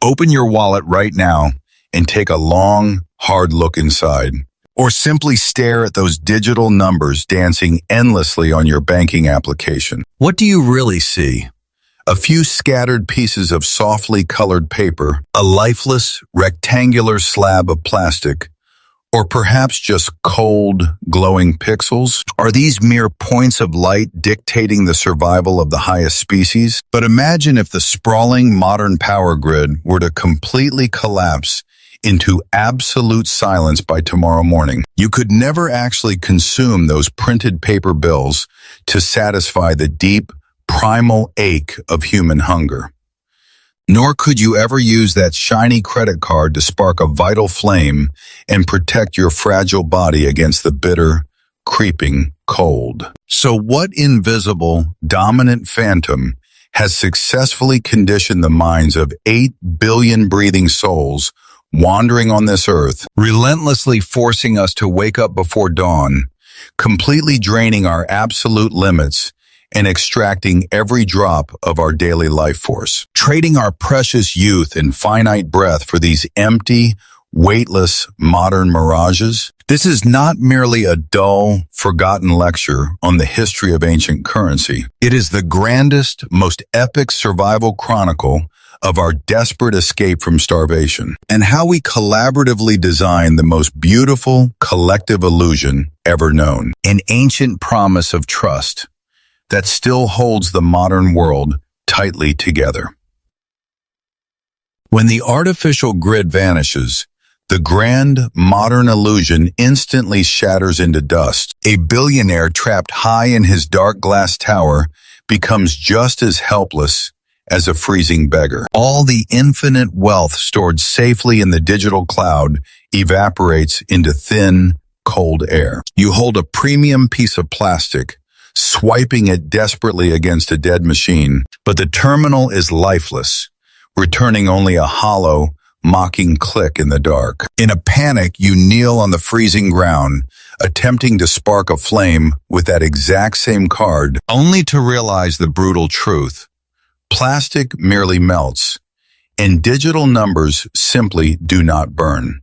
Open your wallet right now and take a long, hard look inside. Or simply stare at those digital numbers dancing endlessly on your banking application. What do you really see? A few scattered pieces of softly colored paper, a lifeless, rectangular slab of plastic, or perhaps just cold, glowing pixels? Are these mere points of light dictating the survival of the highest species? But imagine if the sprawling modern power grid were to completely collapse into absolute silence by tomorrow morning. You could never actually consume those printed paper bills to satisfy the deep, primal ache of human hunger. Nor could you ever use that shiny credit card to spark a vital flame and protect your fragile body against the bitter, creeping cold. So what invisible, dominant phantom has successfully conditioned the minds of 8 billion breathing souls wandering on this earth, relentlessly forcing us to wake up before dawn, completely draining our absolute limits and extracting every drop of our daily life force, trading our precious youth and finite breath for these empty, weightless modern mirages? This is not merely a dull, forgotten lecture on the history of ancient currency. It is the grandest, most epic survival chronicle of our desperate escape from starvation, and how we collaboratively design the most beautiful collective illusion ever known, an ancient promise of trust that still holds the modern world tightly together. When the artificial grid vanishes, the grand modern illusion instantly shatters into dust. A billionaire trapped high in his dark glass tower becomes just as helpless as a freezing beggar. All the infinite wealth stored safely in the digital cloud evaporates into thin, cold air. You hold a premium piece of plastic, swiping it desperately against a dead machine, but the terminal is lifeless, returning only a hollow, mocking click in the dark. In a panic, you kneel on the freezing ground, attempting to spark a flame with that exact same card, only to realize the brutal truth. Plastic merely melts, and digital numbers simply do not burn.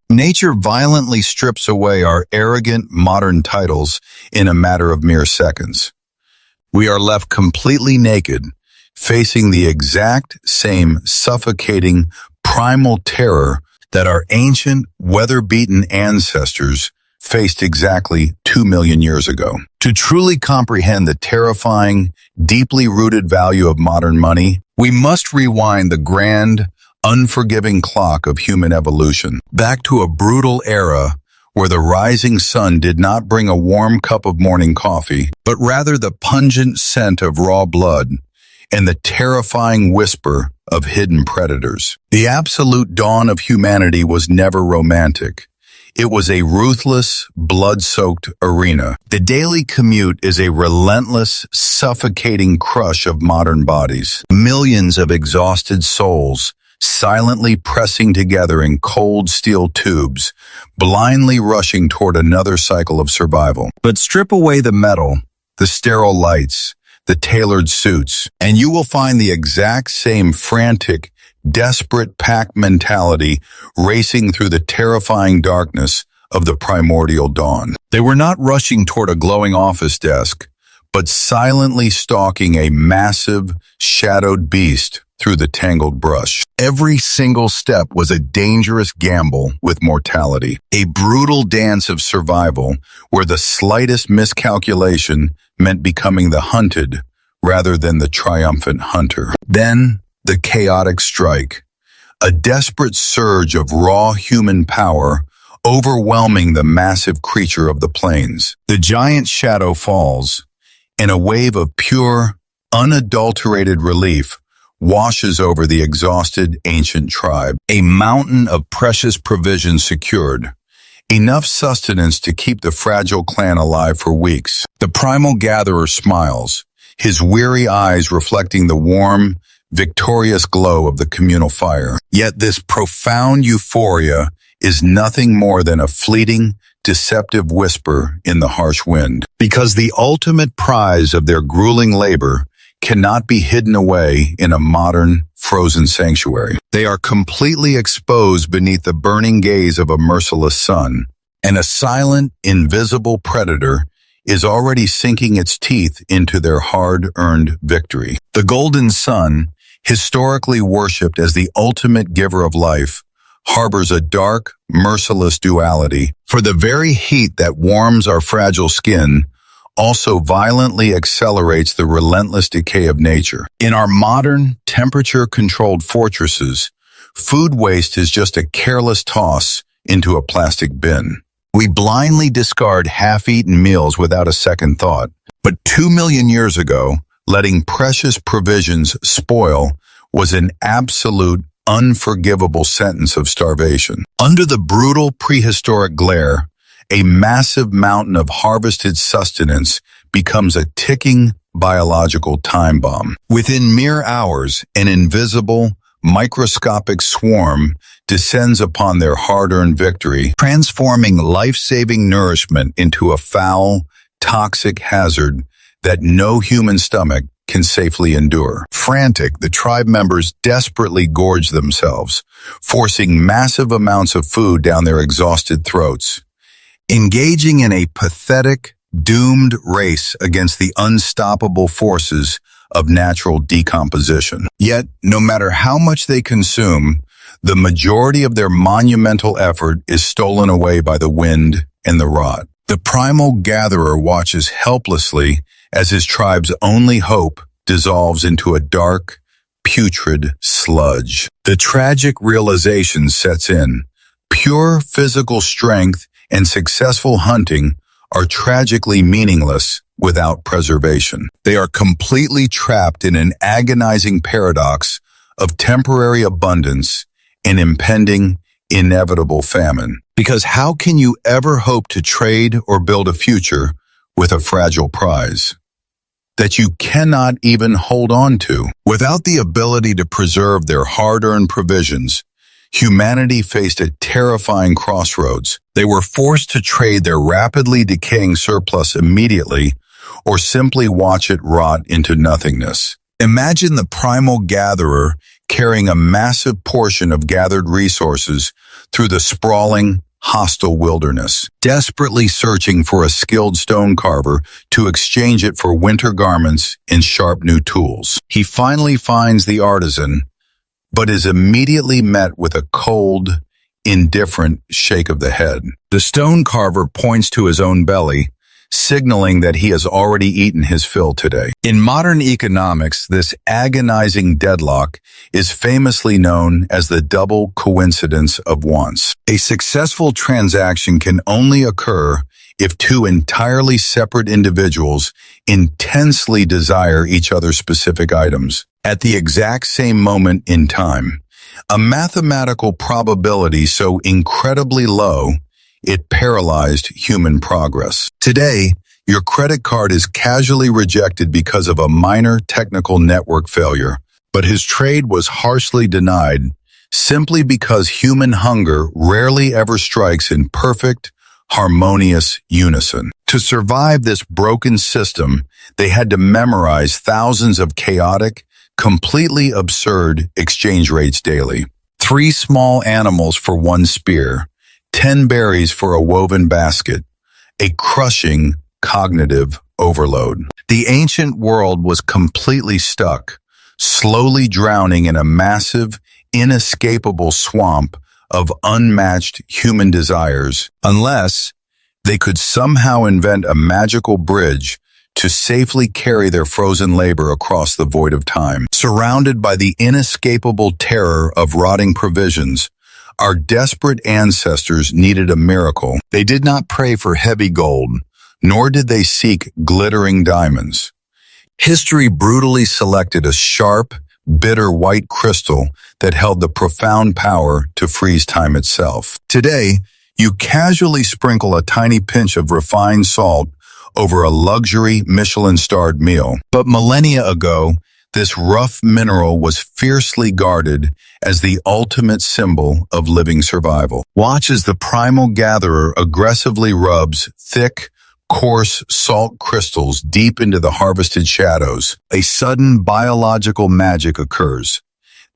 Nature violently strips away our arrogant modern titles in a matter of mere seconds. We are left completely naked, facing the exact same suffocating primal terror that our ancient, weather-beaten ancestors faced exactly 2 million years ago. To truly comprehend the terrifying, deeply rooted value of modern money, we must rewind the grand, unforgiving clock of human evolution, back to a brutal era where the rising sun did not bring a warm cup of morning coffee, but rather the pungent scent of raw blood and the terrifying whisper of hidden predators. The absolute dawn of humanity was never romantic. It was a ruthless, blood-soaked arena. The daily commute is a relentless, suffocating crush of modern bodies. Millions of exhausted souls silently pressing together in cold steel tubes, blindly rushing toward another cycle of survival. But strip away the metal, the sterile lights, the tailored suits, and you will find the exact same frantic, desperate pack mentality racing through the terrifying darkness of the primordial dawn. They were not rushing toward a glowing office desk, but silently stalking a massive, shadowed beast through the tangled brush. Every single step was a dangerous gamble with mortality, a brutal dance of survival where the slightest miscalculation meant becoming the hunted rather than the triumphant hunter. Then, the chaotic strike, a desperate surge of raw human power overwhelming the massive creature of the plains. The giant shadow falls, and a wave of pure, unadulterated relief washes over the exhausted ancient tribe. A mountain of precious provisions secured, enough sustenance to keep the fragile clan alive for weeks. The primal gatherer smiles, his weary eyes reflecting the warm, victorious glow of the communal fire. Yet this profound euphoria is nothing more than a fleeting, deceptive whisper in the harsh wind. Because the ultimate prize of their grueling labor cannot be hidden away in a modern, frozen sanctuary. They are completely exposed beneath the burning gaze of a merciless sun, and a silent, invisible predator is already sinking its teeth into their hard-earned victory. The golden sun, historically worshipped as the ultimate giver of life, harbors a dark, merciless duality, for the very heat that warms our fragile skin also violently accelerates the relentless decay of nature. In our modern, temperature-controlled fortresses, food waste is just a careless toss into a plastic bin. We blindly discard half-eaten meals without a second thought. But 2 million years ago, letting precious provisions spoil was an absolute, unforgivable sentence of starvation. Under the brutal prehistoric glare, a massive mountain of harvested sustenance becomes a ticking biological time bomb. Within mere hours, an invisible, microscopic swarm descends upon their hard-earned victory, transforming life-saving nourishment into a foul, toxic hazard that no human stomach can safely endure. Frantic, the tribe members desperately gorge themselves, forcing massive amounts of food down their exhausted throats. Engaging in a pathetic, doomed race against the unstoppable forces of natural decomposition. Yet, no matter how much they consume, the majority of their monumental effort is stolen away by the wind and the rot. The primal gatherer watches helplessly as his tribe's only hope dissolves into a dark, putrid sludge. The tragic realization sets in. Pure physical strength and successful hunting are tragically meaningless without preservation. They are completely trapped in an agonizing paradox of temporary abundance and impending, inevitable famine. Because how can you ever hope to trade or build a future with a fragile prize that you cannot even hold on to? Without the ability to preserve their hard-earned provisions, humanity faced a terrifying crossroads. They were forced to trade their rapidly decaying surplus immediately or simply watch it rot into nothingness. Imagine the primal gatherer carrying a massive portion of gathered resources through the sprawling, hostile wilderness, desperately searching for a skilled stone carver to exchange it for winter garments and sharp new tools. He finally finds the artisan, but is immediately met with a cold, indifferent shake of the head. The stone carver points to his own belly, signaling that he has already eaten his fill today. In modern economics, this agonizing deadlock is famously known as the double coincidence of wants. A successful transaction can only occur if two entirely separate individuals intensely desire each other's specific items at the exact same moment in time. A mathematical probability so incredibly low it paralyzed human progress. Today, your credit card is casually rejected because of a minor technical network failure, but his trade was harshly denied simply because human hunger rarely ever strikes in perfect, harmonious unison. To survive this broken system, they had to memorize thousands of chaotic, completely absurd exchange rates daily. 3 small animals for 1 spear, 10 berries for a woven basket, a crushing cognitive overload. The ancient world was completely stuck, slowly drowning in a massive, inescapable swamp of unmatched human desires, unless they could somehow invent a magical bridge to safely carry their frozen labor across the void of time. Surrounded by the inescapable terror of rotting provisions, our desperate ancestors needed a miracle. They did not pray for heavy gold, nor did they seek glittering diamonds. History brutally selected a sharp, bitter white crystal that held the profound power to freeze time itself. Today, you casually sprinkle a tiny pinch of refined salt over a luxury Michelin-starred meal. But millennia ago, this rough mineral was fiercely guarded as the ultimate symbol of living survival. Watch as the primal gatherer aggressively rubs thick, coarse salt crystals deep into the harvested shadows, a sudden biological magic occurs.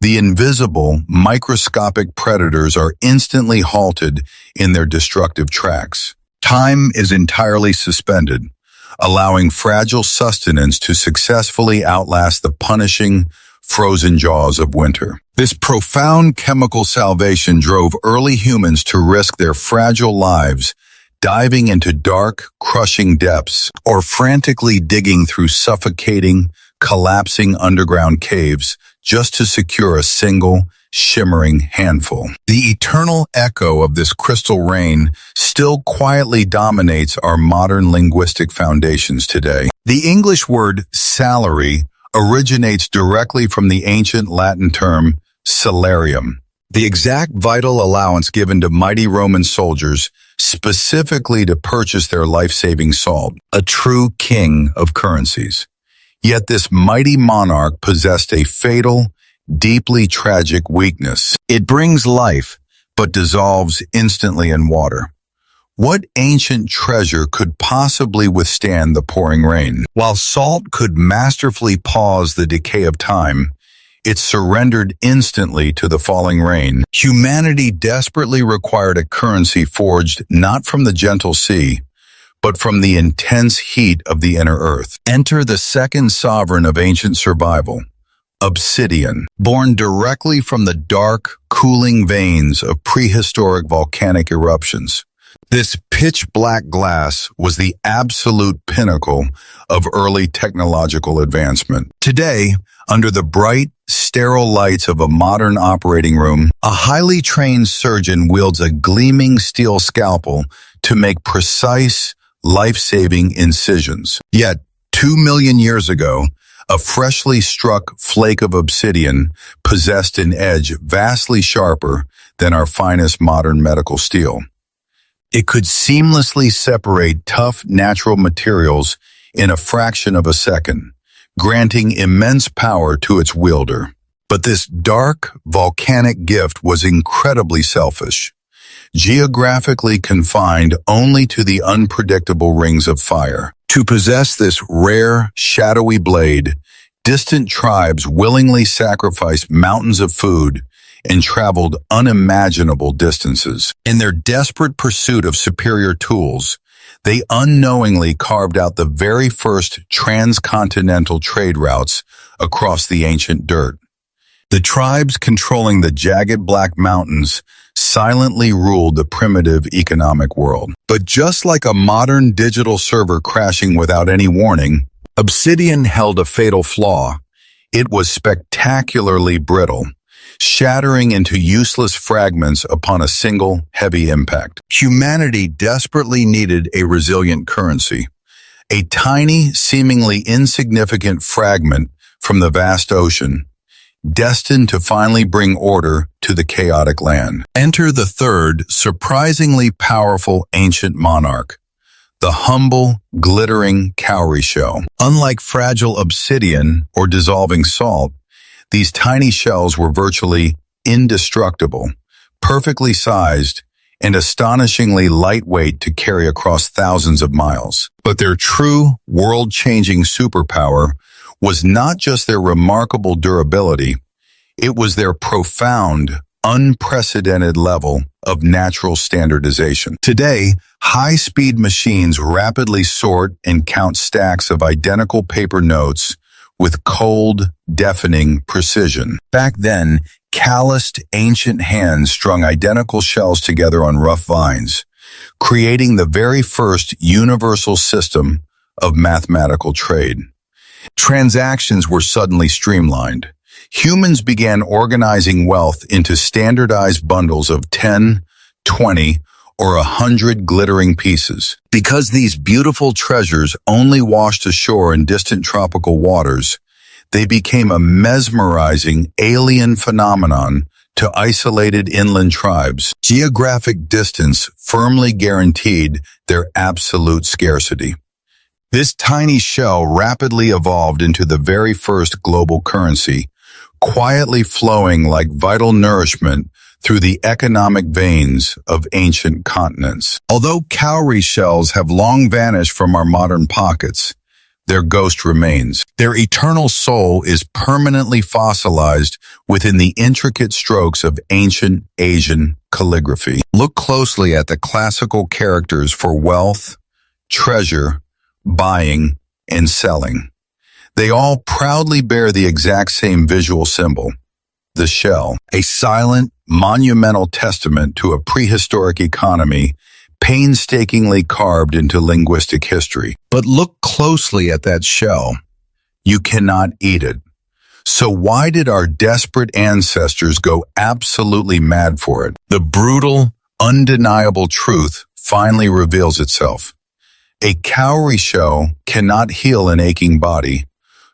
The invisible, microscopic predators are instantly halted in their destructive tracks. Time is entirely suspended, allowing fragile sustenance to successfully outlast the punishing, frozen jaws of winter. This profound chemical salvation drove early humans to risk their fragile lives, diving into dark, crushing depths, or frantically digging through suffocating, collapsing underground caves just to secure a single, shimmering handful. The eternal echo of this crystal rain still quietly dominates our modern linguistic foundations today. The English word salary originates directly from the ancient Latin term salarium, the exact vital allowance given to mighty Roman soldiers specifically to purchase their life-saving salt, a true king of currencies. Yet this mighty monarch possessed a fatal, deeply tragic weakness. It brings life, but dissolves instantly in water. What ancient treasure could possibly withstand the pouring rain? While salt could masterfully pause the decay of time, it surrendered instantly to the falling rain. Humanity desperately required a currency forged not from the gentle sea, but from the intense heat of the inner earth. Enter the second sovereign of ancient survival, obsidian. Born directly from the dark, cooling veins of prehistoric volcanic eruptions. This pitch-black glass was the absolute pinnacle of early technological advancement. Today, under the bright, sterile lights of a modern operating room, a highly trained surgeon wields a gleaming steel scalpel to make precise, life-saving incisions. Yet, 2 million years ago, a freshly struck flake of obsidian possessed an edge vastly sharper than our finest modern medical steel. It could seamlessly separate tough natural materials in a fraction of a second, granting immense power to its wielder. But this dark, volcanic gift was incredibly selfish, geographically confined only to the unpredictable rings of fire. To possess this rare, shadowy blade, distant tribes willingly sacrificed mountains of food and traveled unimaginable distances. In their desperate pursuit of superior tools, they unknowingly carved out the very first transcontinental trade routes across the ancient dirt. The tribes controlling the jagged black mountains silently ruled the primitive economic world. But just like a modern digital server crashing without any warning, obsidian held a fatal flaw. It was spectacularly brittle, shattering into useless fragments upon a single heavy impact. Humanity desperately needed a resilient currency, a tiny, seemingly insignificant fragment from the vast ocean, destined to finally bring order to the chaotic land. Enter the third, surprisingly powerful ancient monarch, the humble, glittering cowrie shell. Unlike fragile obsidian or dissolving salt, these tiny shells were virtually indestructible, perfectly sized, and astonishingly lightweight to carry across thousands of miles. But their true, world-changing superpower was not just their remarkable durability, it was their profound, unprecedented level of natural standardization. Today, high-speed machines rapidly sort and count stacks of identical paper notes with cold, deafening precision. Back then, calloused, ancient hands strung identical shells together on rough vines, creating the very first universal system of mathematical trade. Transactions were suddenly streamlined. Humans began organizing wealth into standardized bundles of 10, 20, or 100 glittering pieces. Because these beautiful treasures only washed ashore in distant tropical waters, they became a mesmerizing alien phenomenon to isolated inland tribes. Geographic distance firmly guaranteed their absolute scarcity. This tiny shell rapidly evolved into the very first global currency, quietly flowing like vital nourishment through the economic veins of ancient continents. Although cowrie shells have long vanished from our modern pockets, their ghost remains. Their eternal soul is permanently fossilized within the intricate strokes of ancient Asian calligraphy. Look closely at the classical characters for wealth, treasure, buying, and selling. They all proudly bear the exact same visual symbol, the shell, a silent, monumental testament to a prehistoric economy painstakingly carved into linguistic history. But look closely at that shell. You cannot eat it. So why did our desperate ancestors go absolutely mad for it? The brutal, undeniable truth finally reveals itself. A cowrie shell cannot heal an aching body,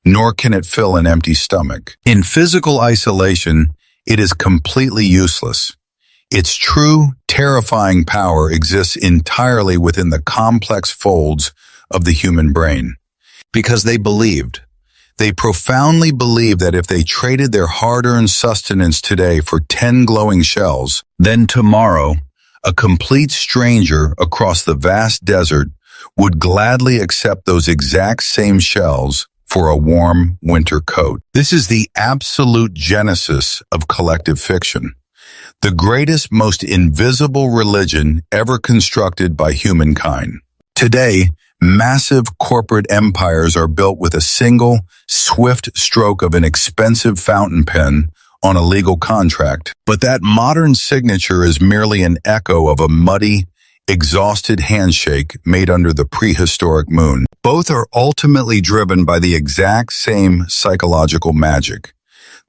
nor can it fill an empty stomach. In physical isolation, it is completely useless. Its true, terrifying power exists entirely within the complex folds of the human brain. Because they profoundly believed that if they traded their hard-earned sustenance today for 10 glowing shells, then tomorrow, a complete stranger across the vast desert would gladly accept those exact same shells for a warm winter coat. This is the absolute genesis of collective fiction. The greatest, most invisible religion ever constructed by humankind. Today, massive corporate empires are built with a single, swift stroke of an expensive fountain pen on a legal contract. But that modern signature is merely an echo of a muddy, exhausted handshake made under the prehistoric moon. Both are ultimately driven by the exact same psychological magic.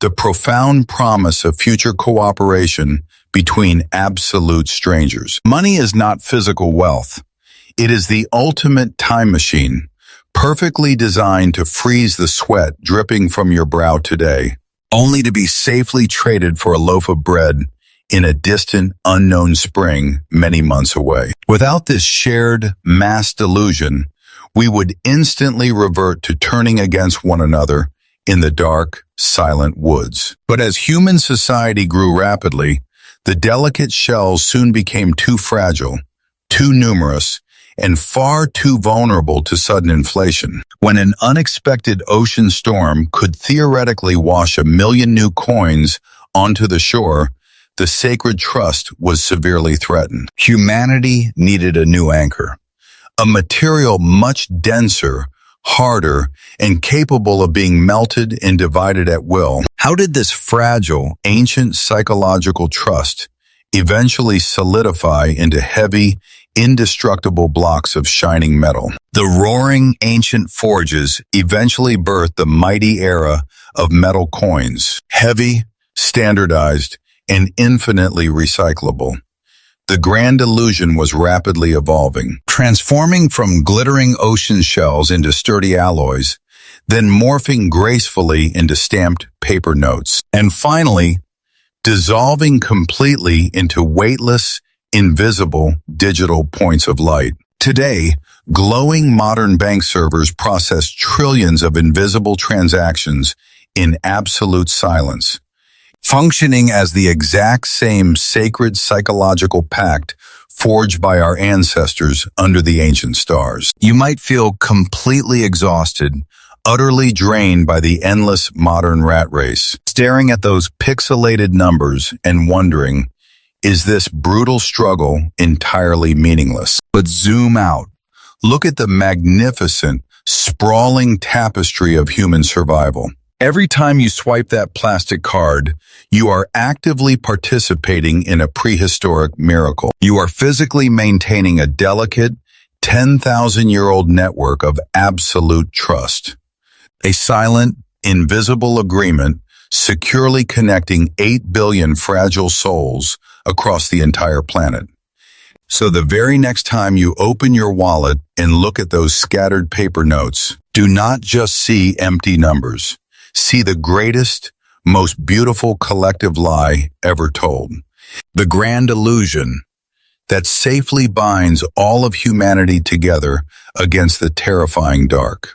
The profound promise of future cooperation between absolute strangers. Money is not physical wealth. It is the ultimate time machine, perfectly designed to freeze the sweat dripping from your brow today, only to be safely traded for a loaf of bread in a distant, unknown spring many months away. Without this shared mass delusion, we would instantly revert to turning against one another in the dark, silent woods. But as human society grew rapidly, the delicate shells soon became too fragile, too numerous, and far too vulnerable to sudden inflation. When an unexpected ocean storm could theoretically wash 1,000,000 new coins onto the shore, the sacred trust was severely threatened. Humanity needed a new anchor, a material much denser, harder, and capable of being melted and divided at will. How did this fragile, ancient psychological trust eventually solidify into heavy, indestructible blocks of shining metal? The roaring ancient forges eventually birthed the mighty era of metal coins, heavy, standardized, and infinitely recyclable. The grand illusion was rapidly evolving, transforming from glittering ocean shells into sturdy alloys, then morphing gracefully into stamped paper notes, and finally, dissolving completely into weightless, invisible digital points of light. Today, glowing modern bank servers process trillions of invisible transactions in absolute silence, functioning as the exact same sacred psychological pact forged by our ancestors under the ancient stars. You might feel completely exhausted, utterly drained by the endless modern rat race, staring at those pixelated numbers and wondering, is this brutal struggle entirely meaningless? But zoom out. Look at the magnificent, sprawling tapestry of human survival. Every time you swipe that plastic card, you are actively participating in a prehistoric miracle. You are physically maintaining a delicate, 10,000-year-old network of absolute trust. A silent, invisible agreement securely connecting 8 billion fragile souls across the entire planet. So the very next time you open your wallet and look at those scattered paper notes, do not just see empty numbers. See the greatest, most beautiful collective lie ever told. The grand illusion that safely binds all of humanity together against the terrifying dark.